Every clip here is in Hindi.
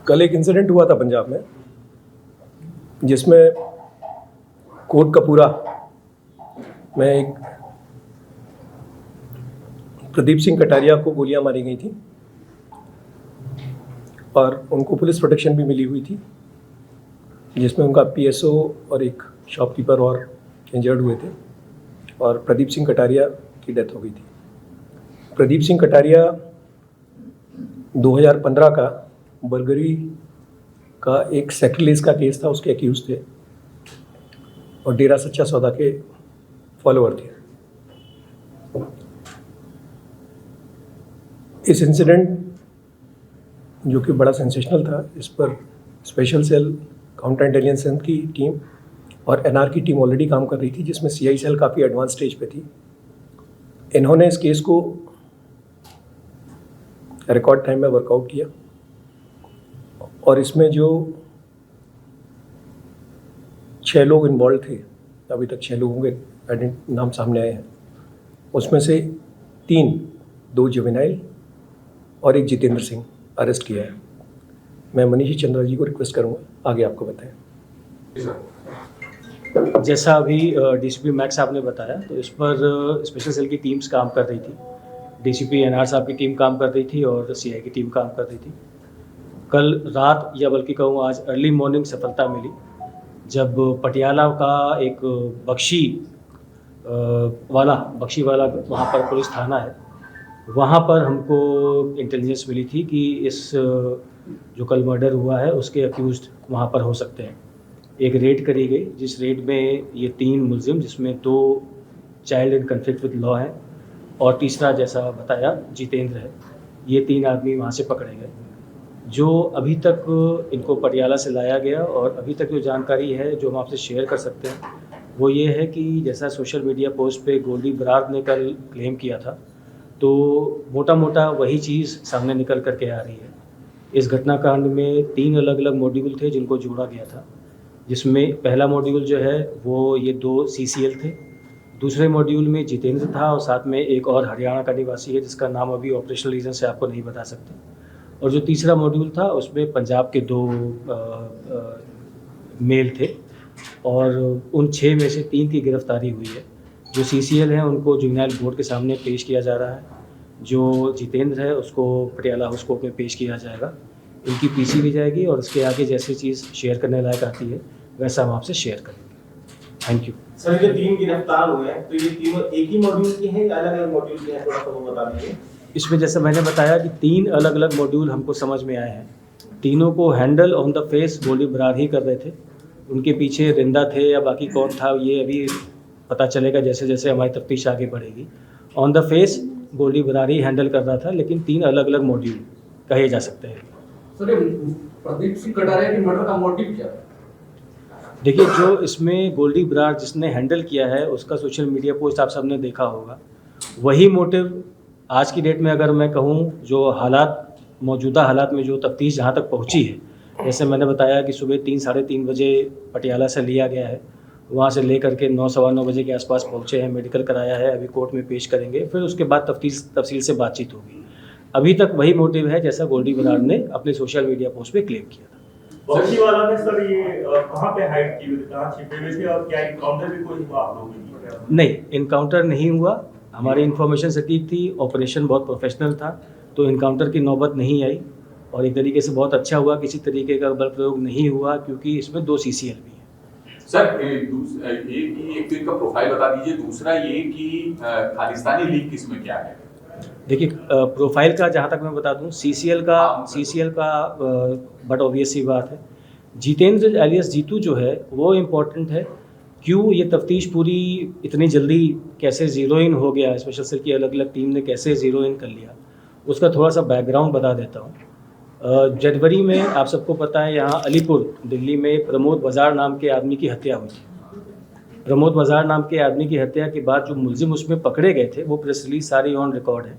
कल एक इंसिडेंट हुआ था पंजाब में, जिसमें कोट कपूरा में एक प्रदीप सिंह कटारिया को गोलियां मारी गई थी और उनको पुलिस प्रोटेक्शन भी मिली हुई थी, जिसमें उनका पीएसओ और एक शॉपकीपर और इंजर्ड हुए थे और प्रदीप सिंह कटारिया की डेथ हो गई थी। प्रदीप सिंह कटारिया 2015 का बरगरी का एक सेक्रेटरीज का केस था, उसके एक्यूज थे और डेरा सच्चा सौदा के फॉलोअर थे। इस इंसिडेंट जो कि बड़ा सेंसेशनल था, इस पर स्पेशल सेल, काउंटर इंटेलिजेंस की टीम और एनआर की टीम ऑलरेडी काम कर रही थी, जिसमें सीआई सेल काफ़ी एडवांस स्टेज पे थी। इन्होंने इस केस को रिकॉर्ड टाइम में वर्कआउट किया और इसमें जो 6 लोग इन्वॉल्व थे, अभी तक 6 लोगों के नाम सामने आए हैं, उसमें से 2 जुवेनाइल और 1 जितेंद्र सिंह अरेस्ट किया है। मैं मनीष चंद्रा जी को रिक्वेस्ट करूंगा आगे आपको बताएं। जैसा अभी डीसीपी मैक्स साहब ने बताया, तो इस पर स्पेशल सेल की टीम्स काम कर रही थी। डीसीपी एनआर साहब की टीम काम कर रही थी और सीआई की टीम काम कर रही थी। कल रात या बल्कि कहूँ आज अर्ली मॉर्निंग सफलता मिली, जब पटियाला का एक बख्शी वाला वहाँ पर पुलिस थाना है, वहाँ पर हमको इंटेलिजेंस मिली थी कि इस जो कल मर्डर हुआ है उसके अक्यूज्ड वहाँ पर हो सकते हैं। एक रेड करी गई, जिस रेड में ये 3 मुलजिम, जिसमें 2 child in conflict with law हैं और तीसरा जैसा बताया जितेंद्र है, ये 3 आदमी वहाँ से पकड़े गए। जो अभी तक इनको पटियाला से लाया गया और अभी तक जो जानकारी है जो हम आपसे शेयर कर सकते हैं वो ये है कि जैसा सोशल मीडिया पोस्ट पे गोल्डी बरार ने कल क्लेम किया था, तो मोटा मोटा वही चीज़ सामने निकल कर के आ रही है। इस घटनाकांड में 3 अलग अलग मॉड्यूल थे जिनको जोड़ा गया था, जिसमें पहला मॉड्यूल जो है वो ये 2 सीसीएल थे, दूसरे मॉड्यूल में जितेंद्र था और साथ में एक और हरियाणा का निवासी है जिसका नाम अभी ऑपरेशनल रीज़न से आपको नहीं बता सकते, और जो तीसरा मॉड्यूल था उसमें पंजाब के 2 मेल थे और उन 6 में से 3 की गिरफ्तारी हुई है। जो सीसीएल हैं उनको जुवेनाइल बोर्ड के सामने पेश किया जा रहा है, जो जितेंद्र है उसको पटियाला हाउस कोर्ट में पेश किया जाएगा। इनकी पीसी ली जाएगी और इसके आगे जैसी चीज़ शेयर करने लायक आती है वैसा हम आपसे शेयर करेंगे। Thank you sir. ये 3 गिरफ्तार हुए हैं, तो ये तीनों एक ही मॉड्यूल के हैं या अलग अलग मॉड्यूल के हैं, थोड़ा सा वो बता दीजिए। इसमें जैसे मैंने बताया कि 3 अलग अलग मॉड्यूल हमको समझ में आए हैं। तीनों को handle on the face Goldy Brar ही कर रहे थे। उनके पीछे रिंदा थे या बाकी कौन था ये अभी पता चलेगा जैसे जैसे हमारी तफ्तीश आगे बढ़ेगी। On the face Goldy Brar ही हैंडल कर रहा था, लेकिन 3 अलग अलग मॉड्यूल कहे जा सकते हैं। सर, प्रदीप सिंह कटारिया की मर्डर का मोटिव क्या है? देखिए, जो इसमें गोल्डी बरार जिसने हैंडल किया है उसका सोशल मीडिया पोस्ट आप सबने देखा होगा, वही मोटिव आज की डेट में अगर मैं कहूँ जो हालात मौजूदा हालात में जो तफ्तीश जहाँ तक पहुँची है, जैसे मैंने बताया कि सुबह 3 साढ़े 3 बजे पटियाला से लिया गया है, वहाँ से लेकर के 9 सवा 9 बजे के आसपास पहुँचे हैं, मेडिकल कराया है, अभी कोर्ट में पेश करेंगे, फिर उसके बाद तफसील से बातचीत होगी। अभी तक वही मोटिव है जैसा गोल्डी बरार ने अपने सोशल मीडिया पोस्ट पे क्लेम किया था। बख्शी वाला ने सर ये कहाँ पे हाइड की हुई थी, कहाँ छिपे हुए थे और क्या इनकाउंटर भी कोई हुआ आप लोगों की? नहीं, इनकाउंटर नहीं हुआ। हमारी इन्फॉर्मेशन सटीक थी, ऑपरेशन बहुत प्रोफेशनल था, तो इनकाउंटर की नौबत नहीं आई और एक तरीके से बहुत अच्छा हुआ, किसी तरीके का बल प्रयोग नहीं हुआ क्योंकि इसमें 2 सीसीएल भी हैं। सर, एक तो इनका प्रोफाइल बता दीजिए, दूसरा ये कि खालिस्तानी लीग किसमें क्या है? देखिए, प्रोफाइल का जहाँ तक मैं बता दूँ, सीसीएल का बट ऑब्वियस सी बात है। जितेंद्र एलियस जीतू जो है वो इम्पोर्टेंट है। क्यों ये तफ्तीश पूरी इतनी जल्दी कैसे ज़ीरो इन हो गया, स्पेशल सेल की अलग अलग टीम ने कैसे ज़ीरो इन कर लिया, उसका थोड़ा सा बैकग्राउंड बता देता हूँ। जनवरी में आप सबको पता है यहाँ अलीपुर दिल्ली में प्रमोद बाज़ार नाम के आदमी की हत्या हुई थी। प्रमोद बाज़ार नाम के आदमी की हत्या के बाद जो मुलजिम उसमें पकड़े गए थे, वो प्रेस रिलीज सारी ऑन रिकॉर्ड है।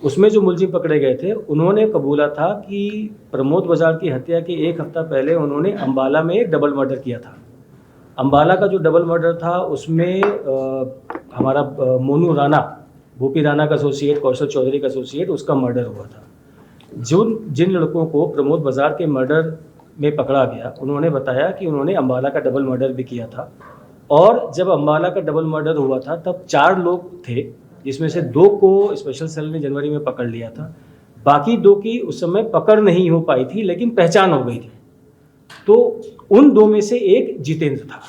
उसमें जो मुलजिम पकड़े गए थे उन्होंने कबूला था कि प्रमोद बाज़ार की हत्या के 1 हफ्ता पहले उन्होंने अम्बाला में एक डबल मर्डर किया था। अम्बाला का जो डबल मर्डर था उसमें हमारा मोनू राणा गोपी राणा का एसोसिएट, कौशल चौधरी का एसोसिएट, उसका मर्डर हुआ था। जिन लड़कों को प्रमोद बाजार के मर्डर में पकड़ा गया, उन्होंने बताया कि उन्होंने अम्बाला का डबल मर्डर भी किया था, और जब अम्बाला का डबल मर्डर हुआ था तब 4 लोग थे, जिसमें से 2 को स्पेशल सेल ने जनवरी में पकड़ लिया था। बाकी 2 की उस समय पकड़ नहीं हो पाई थी, लेकिन पहचान हो गई थी। तो उन 2 में से एक जितेंद्र था।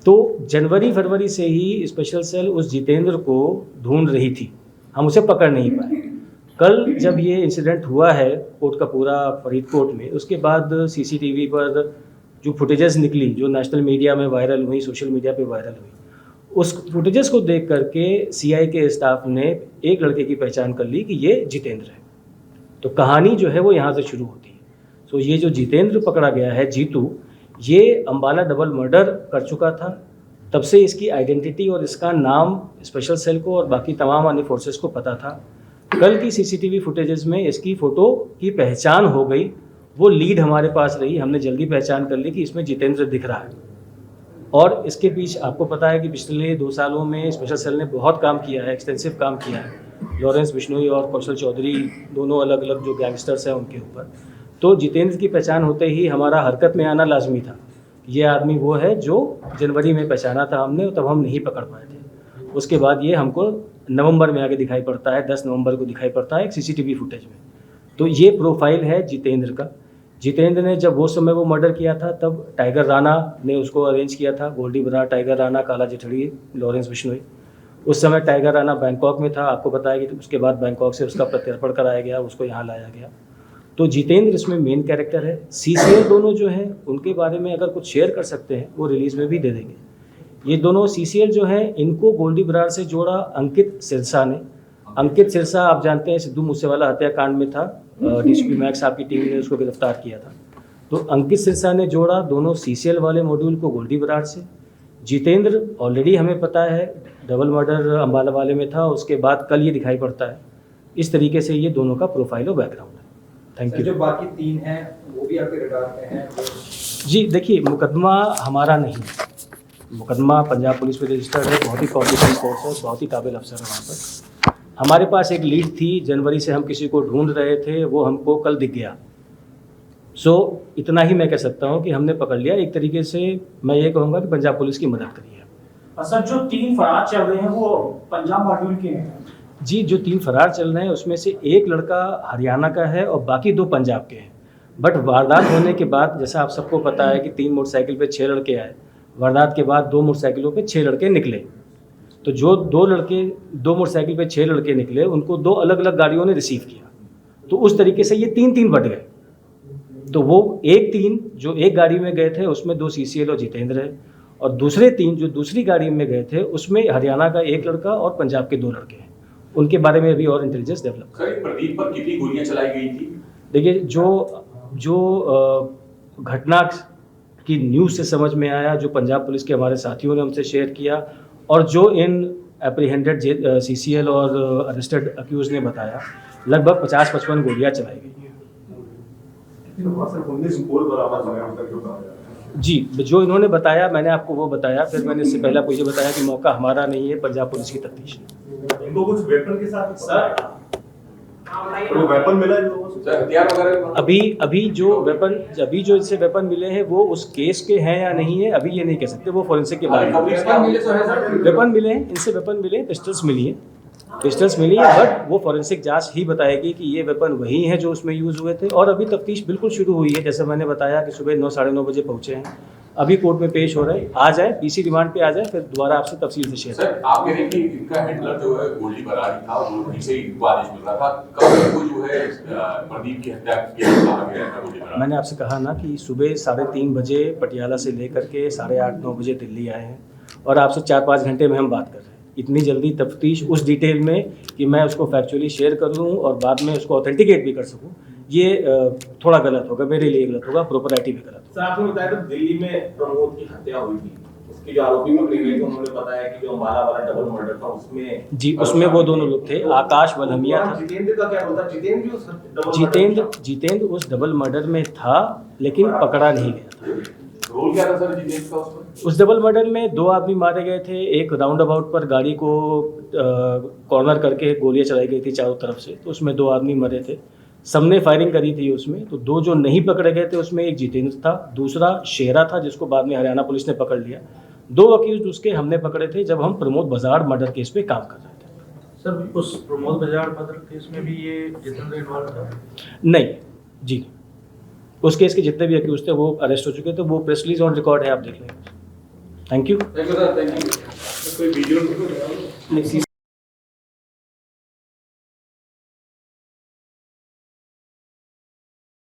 तो जनवरी फरवरी से ही स्पेशल सेल उस जितेंद्र को ढूंढ रही थी, हम उसे पकड़ नहीं पाए। कल जब ये इंसिडेंट हुआ है कोर्ट का पूरा फरीदकोट में, उसके बाद सीसीटीवी पर जो फुटेजेस निकली, जो नेशनल मीडिया में वायरल हुई, सोशल मीडिया पे वायरल हुई, उस फुटेजेस को देख करके सीआई के स्टाफ ने एक लड़के की पहचान कर ली कि ये जितेंद्र है। तो कहानी जो है वो यहाँ से शुरू होती है। सो ये जो जितेंद्र पकड़ा गया है, जीतू, ये अम्बाला डबल मर्डर कर चुका था। तब से इसकी आइडेंटिटी और इसका नाम स्पेशल सेल को और बाकी तमाम अन्य फोर्सेस को पता था। कल की सीसीटीवी फुटेजेस में इसकी फ़ोटो की पहचान हो गई, वो लीड हमारे पास रही, हमने जल्दी पहचान कर ली कि इसमें जितेंद्र दिख रहा है। और इसके पीछे आपको पता है कि पिछले 2 सालों में स्पेशल सेल ने बहुत काम किया है, एक्सटेंसिव काम किया है। लॉरेंस बिश्नोई और कौशल चौधरी दोनों अलग अलग जो गैंगस्टर्स हैं उनके ऊपर। तो जितेंद्र की पहचान होते ही हमारा हरकत में आना लाजमी था। ये आदमी वो है जो जनवरी में पहचाना था हमने, तब हम नहीं पकड़ पाए थे। उसके बाद ये हमको नवंबर में आगे दिखाई पड़ता है, 10 नवंबर को दिखाई पड़ता है एक सीसीटीवी फुटेज में। तो ये प्रोफाइल है जितेंद्र का। जितेंद्र ने जब वो समय वो मर्डर किया था तब टाइगर राणा ने उसको अरेंज किया था। गोल्डी बरार, टाइगर राणा, काला जठड़ी, लॉरेंस बिश्नोई। उस समय टाइगर राणा बैंकॉक में था, आपको बताया कि उसके बाद बैंकॉक से उसका प्रत्यर्पण कराया गया, उसको यहाँ लाया गया। तो जितेंद्र इसमें मेन कैरेक्टर है। सीसीएल दोनों जो हैं उनके बारे में अगर कुछ शेयर कर सकते हैं वो रिलीज़ में भी दे देंगे। ये दोनों सीसीएल जो हैं, इनको गोल्डी बरार से जोड़ा अंकित सिरसा ने। अंकित सिरसा आप जानते हैं सिद्धू मूसेवाला हत्याकांड में था, डीसीपी मैक्स साहब की टीम ने उसको गिरफ्तार किया था। तो अंकित सिरसा ने जोड़ा दोनों सीसीएल वाले मॉड्यूल को गोल्डी बरार से। जितेंद्र ऑलरेडी हमें पता है डबल मर्डर अम्बाला वाले में था, उसके बाद कल ये दिखाई पड़ता है। इस तरीके से ये दोनों का प्रोफाइल और बैकग्राउंड है। Thank you. जो बाकी 3 हैं वो भी आपके रडार पे हैं? जी देखिए, मुकदमा हमारा नहीं है, मुकदमा पंजाब पुलिस में रजिस्टर्ड है। बहुत ही कॉम्पिटेंट फोर्स है, बहुत ही काबिल अफसर है वहाँ पर। हमारे पास एक लीड थी, जनवरी से हम किसी को ढूंढ रहे थे, वो हमको कल दिख गया। सो इतना ही मैं कह सकता हूँ कि हमने पकड़ लिया। एक तरीके से मैं ये कहूँगा कि पंजाब पुलिस की मदद करी है। सर, जो 3 फरार चल रहे हैं वो पंजाब मॉड्यूल के हैं? जी, जो 3 फरार चल रहे हैं उसमें से एक लड़का हरियाणा का है और बाकी 2 पंजाब के हैं। बट वारदात होने के बाद जैसा आप सबको पता है कि 3 मोटरसाइकिल पे 6 लड़के आए। वारदात के बाद 2 मोटरसाइकिलों पे 6 लड़के निकले। तो जो 2 मोटरसाइकिल पे 6 लड़के निकले, उनको 2 अलग अलग गाड़ियों ने रिसीव किया। तो उस तरीके से ये 3-3 बट गए। तो वो 3 जो एक गाड़ी में गए थे उसमें 2 सीसीएल और जितेंद्र है, और दूसरे 3 जो दूसरी गाड़ी में गए थे उसमें हरियाणा का 1 लड़का और पंजाब के 2 लड़के हैं। उनके बारे में अभी और इंटेलिजेंस डेवलप। सर, प्रदीप पर कितनी गोलियां चलाई गई थी? देखिए, जो घटना की न्यूज़ से समझ में आया, जो पंजाब पुलिस के हमारे साथियों ने हमसे शेयर किया, और जो इन एप्रीहेंडेड सीसीएल और अरेस्टेड अक्यूज ने बताया, लगभग 50-55 गोलियां चलाई गई हैं। जी, जो इन्होंने बताया मैंने आपको वो बताया। फिर मैंने इससे पहले आपको ये बताया कि मौका हमारा नहीं है, पंजाब पुलिस की तफ्तीश है। इनको कुछ वेपन के साथ सर, कोई वेपन मिला है लोगों से? सर, हथियार वगैरह? अभी जो इससे वेपन मिले हैं वो उस केस के हैं या नहीं है, अभी ये नहीं कह सकते, वो फोरेंसिक के बारे में। वेपन मिले हैं, इनसे वेपन मिले, पिस्टल्स मिली है, बट वो फोरेंसिक जांच ही बताएगी कि ये वेपन वही हैं जो उसमें यूज़ हुए थे। और अभी तफ्तीश बिल्कुल शुरू हुई है, जैसे मैंने बताया कि सुबह 9 साढ़े 9 बजे पहुँचे हैं, अभी कोर्ट में पेश हो रहे हैं। आ जाए, पीसी रिमांड पे आ जाए, फिर दोबारा आपसे तफसील से शेयर। सर, आप कह रहे हैं कि इनका हैंडलर जो है गोल्डी बरार था, वो वहीं से इनको आदेश मिल रहा था, कब इनको जो है प्रदीप की हत्या किया कहा गया था गोल्डी बरार? मैंने आपसे कहा ना कि सुबह 3:30 बजे पटियाला से लेकर के 8:30-9 बजे दिल्ली आए हैं, और आपसे 4-5 घंटे में हम बात कर रहे हैं। इतनी जल्दी तफ्तीश उस डिटेल में कि मैं उसको फैक्चुअली शेयर कर दूँ और बाद में उसको ऑथेंटिकेट भी कर सकूँ, ये थोड़ा गलत होगा, मेरे लिए गलत होगा, प्रोपराइटी भी गलत होगा। सर, आपने बताया था दिल्ली में प्रमोद की हत्या हुई थी, उसके जो आरोपी पकड़े गए थे उन्होंने बताया कि जो अम्बाला वाला डबल मर्डर था उसमें जी, उसमें वो दोनों लोग थे, आकाश वलहमिया था। जितेंद्र का क्या होता? जितेंद्र भी उस डबल जितेंद्र उस डबल मर्डर में था, लेकिन पकड़ा नहीं गया था। रोल क्या था सर जितेंद्र का उसमें? उस डबल मर्डर में 2 आदमी मारे गए थे। एक राउंड अबाउट पर गाड़ी को कॉर्नर करके गोलियां चलाई गई थी चारों तरफ से, तो उसमें 2 आदमी मरे थे। सबने फायरिंग करी थी उसमें, तो 2 जो नहीं पकड़े गए थे उसमें एक जितेंद्र था, दूसरा शेरा था जिसको बाद में हरियाणा पुलिस ने पकड़ लिया। 2 अक्यूज उसके हमने पकड़े थे जब हम प्रमोद बजाड़ मर्डर केस पे काम कर रहे थे। सर उस प्रमोद बजाड़ मर्डर केस में भी ये जितेंद्र इन्वॉल्व था? नहीं जी, उस केस के जितने भी अक्यूज थे वो अरेस्ट हो चुके थे। वो प्रेस रिलीज ऑन रिकॉर्ड है, आप देख लेंगे। Thank you. Thank you sir, thank you. कोई वीडियो